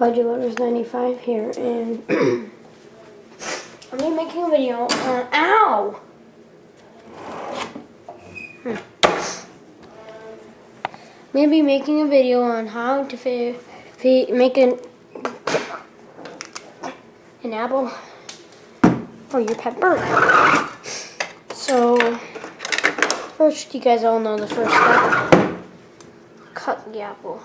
Budgie Loaders 95 here, and I'm gonna be making a video on ow. I'm gonna be making a video on how to make an apple for your pet bird. So first, you guys all know the first step: cut the apple.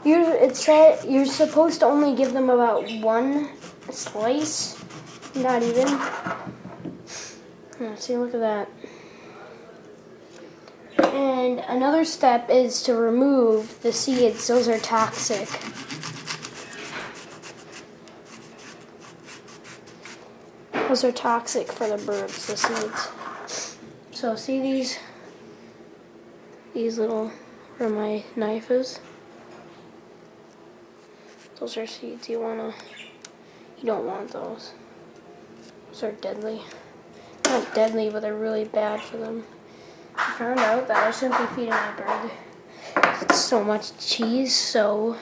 It said you're supposed to only give them about one slice, not even. See, look at that. And another step is to remove the seeds. Those are toxic. Those are toxic for the birds, the seeds. So see these little, where my knife is? Those are seeds you don't want those. Those are deadly. Not deadly, but they're really bad for them. I found out that I shouldn't be feeding my bird so much cheese, so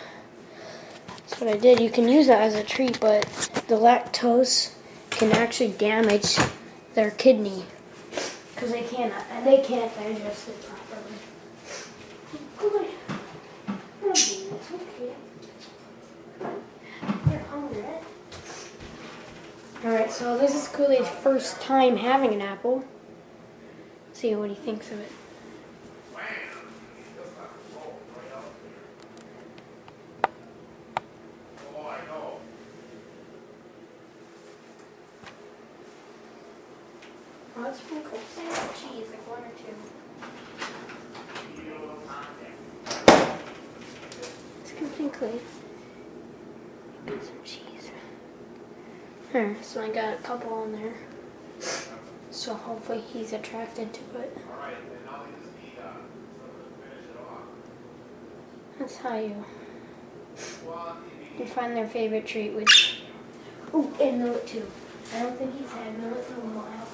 that's what I did. You can use that as a treat, but the lactose can actually damage their kidney because they can't digest it properly. Good. It's okay. You're hungry, right? Alright, so this is Kool-Aid's first time having an apple. Let's see what he thinks of it. Oh, let's sprinkle some cheese, like one or two. Let's sprinkle. Get some cheese. There, so I got a couple on there. So hopefully he's attracted to it. That's how you find their favorite treat, which... Oh, and millet too. I don't think he's had millet in a while.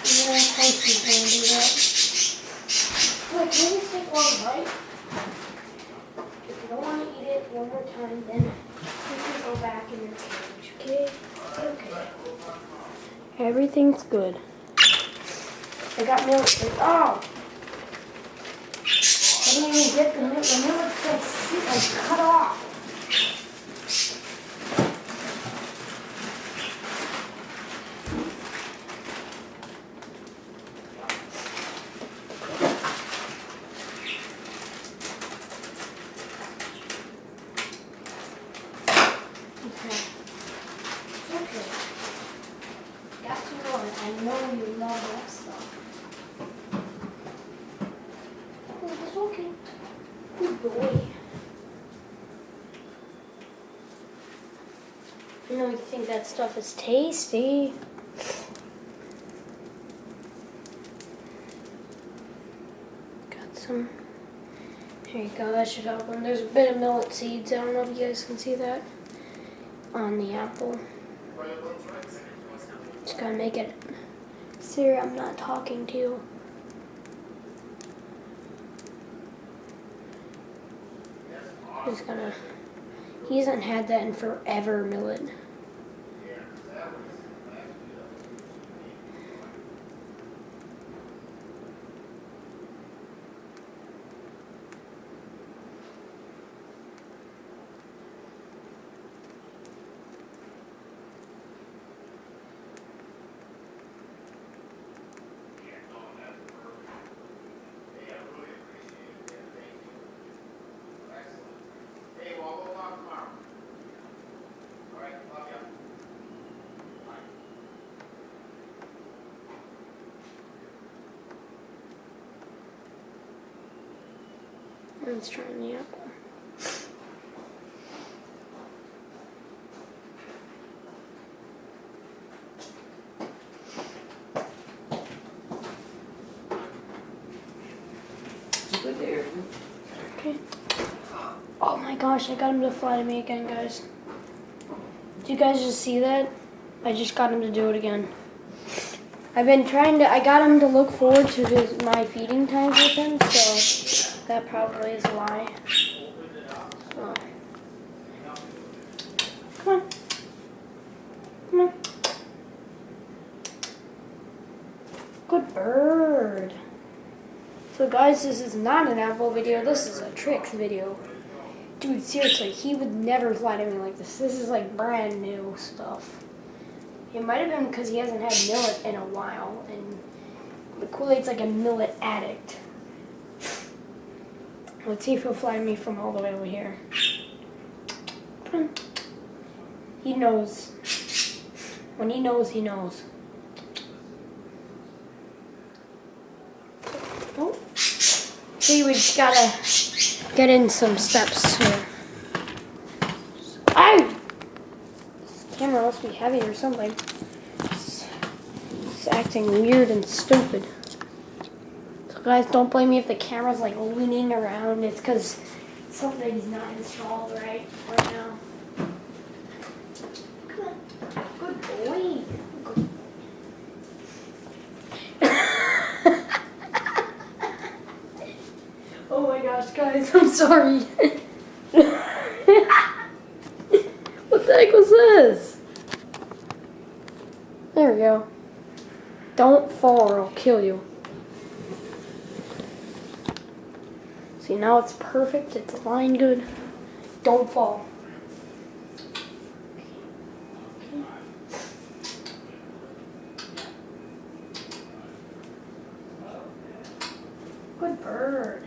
Yeah, I think he's going to do that. Wait, can you take one bite? If you don't want to eat it one more time, then you can go back in your cage, okay? Okay. Everything's good. I got milk. Oh! I didn't even get the milk. The milk's like cut off. Okay. Got some more. I know you love that stuff. Oh, it's okay. Good boy. I know you think that stuff is tasty. Got some. Here you go. That should help. And there's a bit of millet seeds. I don't know if you guys can see that on the apple. Just gotta make it. Siri, I'm not talking to you. Just gonna. He hasn't had that in forever, millet. Let's try the apple. Okay. Oh my gosh, I got him to fly to me again, guys. Did you guys just see that? I just got him to do it again. I've been I got him to look forward to my feeding times with him, so that probably is why. So. Come on. Come on. Good bird. So guys, this is not an apple video, this is a tricks video. Dude, seriously, he would never fly to me like this. This is like brand new stuff. It might have been because he hasn't had millet in a while, and the Kool-Aid's like a millet addict. Let's see if he'll fly me from all the way over here. He knows. When he knows, he knows. Oh. See, we just gotta get in some steps here. Ow! This camera must be heavy or something. It's acting weird and stupid. So guys, don't blame me if the camera's like leaning around. It's because something's not installed right now. Come on. Good boy. Good. Oh my gosh, guys, I'm sorry. What the heck was this? There we go. Don't fall or I'll kill you. See, now it's perfect. It's aligned good. Don't fall. Good bird.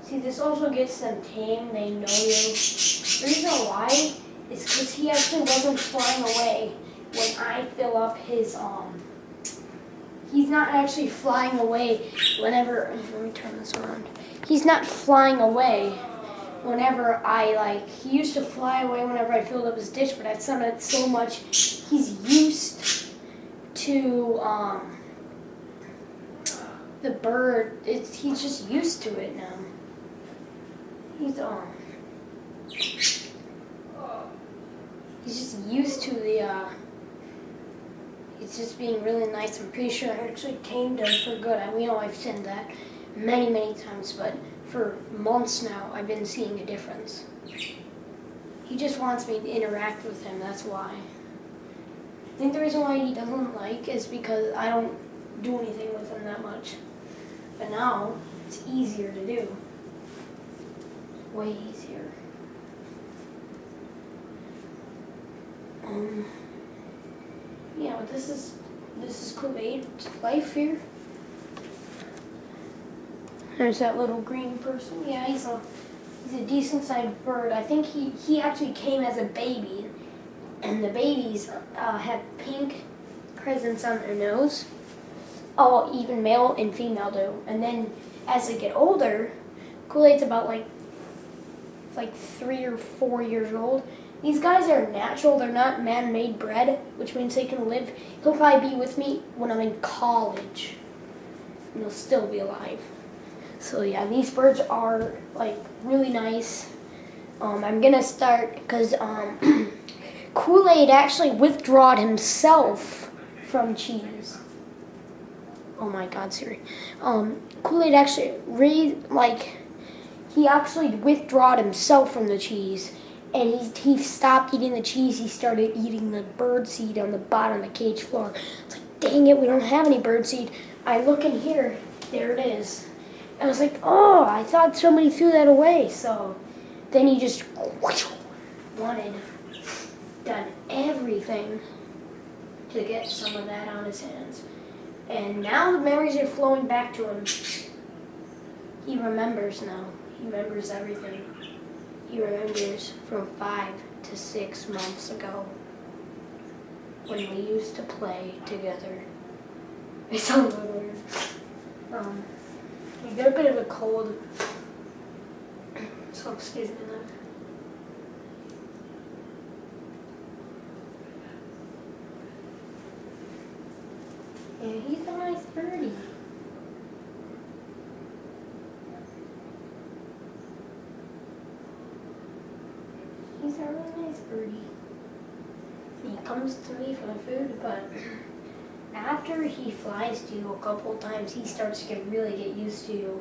See, this also gets them tame. They know you. The reason why is because he actually wasn't flying away when I fill up his, he's not actually flying away whenever, let me turn this around. He's not flying away whenever he used to fly away whenever I filled up his dish, but I've done it so much, he's used to, the bird, he's just used to it now. He's just used to the, it's just being really nice. I'm pretty sure I actually tamed him for good. We know I've said that many, many times, but for months now, I've been seeing a difference. He just wants me to interact with him, that's why. I think the reason why he doesn't like is because I don't do anything with him that much. But now, it's easier to do. Way easier. Yeah, but this is Kool-Aid's life here. There's that little green person. Yeah, he's a decent sized bird. I think he actually came as a baby, and the babies have pink crescents on their nose. All even male and female do. And then as they get older, Kool-Aid's about like 3 or 4 years old. These guys are natural. They're not man-made bred, which means they can live. He'll probably be with me when I'm in college, and he'll still be alive. So yeah, these birds are like really nice. I'm gonna start because Kool-Aid actually withdrawed himself from cheese. Oh my God, Siri. Kool-Aid actually he actually withdrawed himself from the cheese. And he stopped eating the cheese. He started eating the bird seed on the bottom of the cage floor. It's like, dang it, we don't have any bird seed. I look in here, there it is. I was like, oh, I thought somebody threw that away. So then he just done everything to get some of that on his hands. And now the memories are flowing back to him. He remembers now. He remembers everything. He remembers from 5 to 6 months ago when we used to play together. It sounds weird. We got a bit of a cold, so excuse me now. Yeah, he's a nice birdie. He's a really nice birdie. He comes to me for the food, but After he flies to you a couple times, he starts to really get used to you.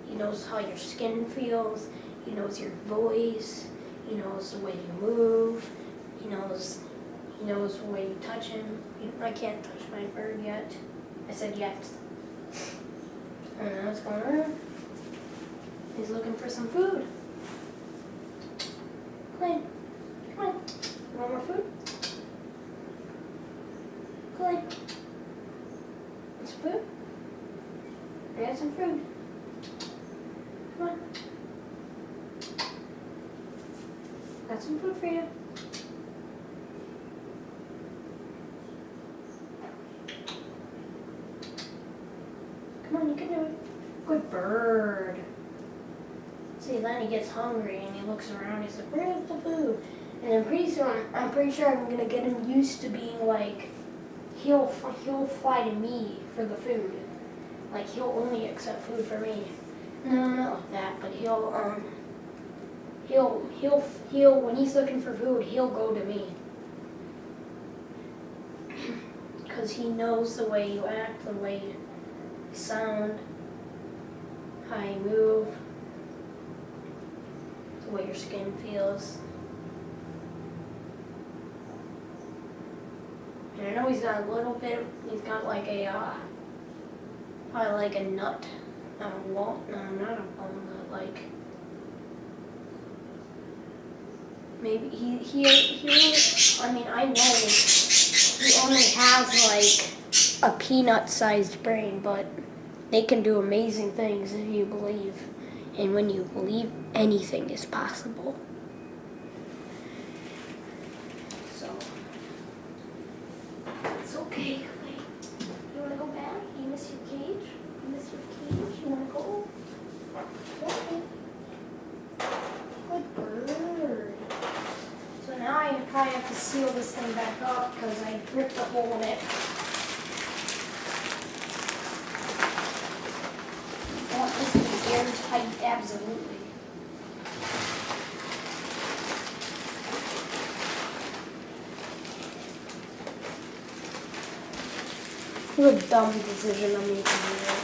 He knows how your skin feels. He knows your voice. He knows the way you move. He knows the way you touch him. I can't touch my bird yet. I said yet. I don't know what's going on. He's looking for some food. Clay, come on. You want more food? Clay. Want some food? I got some food. Come on. Got some food for you. Come on, you can do it. Good bird. See, then he gets hungry and he looks around. He's like, "Where's the food?" And then pretty soon, I'm pretty sure I'm gonna get him used to being like, he'll fly to me for the food. Like he'll only accept food for me. No, not like that, but he'll when he's looking for food, he'll go to me. Because he knows the way you act, the way you sound, how you move, the way your skin feels. And I know he's got a little bit, he's got like a, probably like a nut, not a walnut, like, maybe I mean, I know he only has like a peanut-sized brain, but they can do amazing things if you believe. And when you believe, anything is possible. So, it's okay, Clay. You want to go back? You miss your cage? You miss your cage? You want to go? Okay. Good bird. So now I probably have to seal this thing back up because I ripped a hole in it. I want this to be airtight, absolutely. What a dumb decision I'm making here.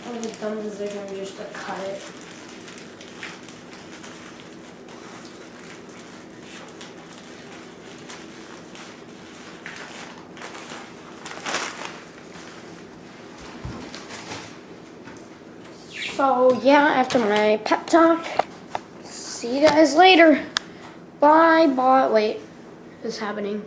What a dumb decision just to cut it. So yeah, after my pep talk, see you guys later. Bye, bye. Wait, what's happening?